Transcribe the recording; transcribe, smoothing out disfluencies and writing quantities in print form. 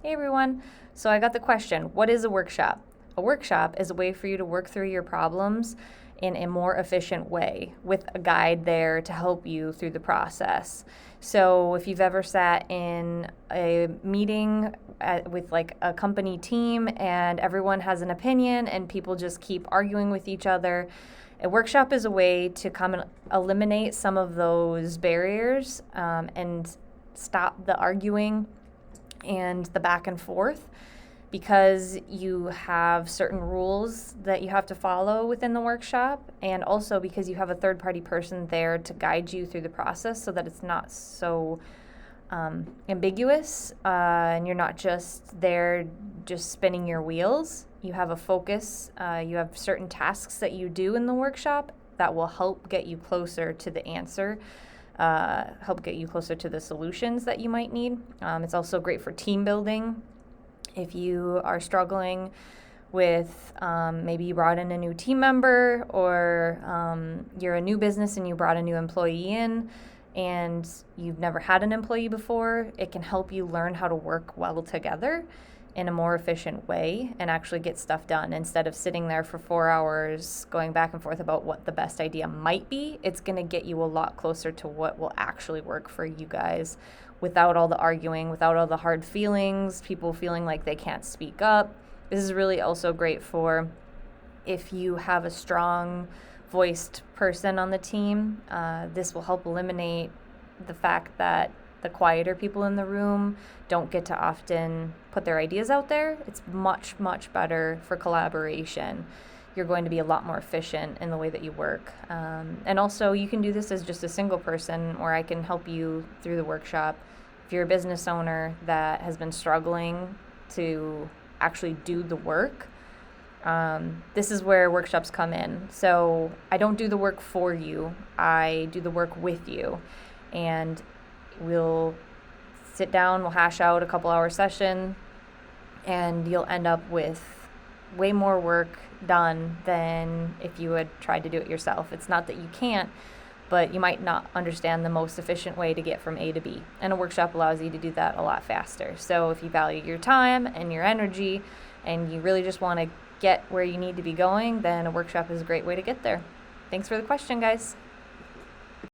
Hey everyone. So I got the question, what is a workshop? A workshop is a way for you to work through your problems in a more efficient way with a guide there to help you through the process. So if you've ever sat in a meeting with like a company team and everyone has an opinion and people just keep arguing with each other, a workshop is a way to come and eliminate some of those barriers and stop the arguing and the back and forth, because you have certain rules that you have to follow within the workshop, and also because you have a third party person there to guide you through the process so that it's not so ambiguous and you're not just there just spinning your wheels. You have a focus, you have certain tasks that you do in the workshop that will help get you closer to the answer, help get you closer to the solutions that you might need. It's also great for team building. If you are struggling with maybe you brought in a new team member, or you're a new business and you brought a new employee in and you've never had an employee before, it can help you learn how to work well together in a more efficient way and actually get stuff done instead of sitting there for 4 hours going back and forth about what the best idea might be. It's going to get you a lot closer to what will actually work for you guys without all the arguing, without all the hard feelings, people feeling like they can't speak up. This is really also great for if you have a strong voiced person on the team. This will help eliminate the fact that the quieter people in the room don't get to often put their ideas out there. It's much, much better for collaboration. You're going to be a lot more efficient in the way that you work. And also, you can do this as just a single person, or I can help you through the workshop. If you're a business owner that has been struggling to actually do the work, this is where workshops come in. So I don't do the work for you, I do the work with you. And we'll sit down, we'll hash out a couple hour session, and you'll end up with way more work done than if you had tried to do it yourself. It's not that you can't, but you might not understand the most efficient way to get from A to B. And a workshop allows you to do that a lot faster. So if you value your time and your energy and you really just want to get where you need to be going, then a workshop is a great way to get there. Thanks for the question, guys.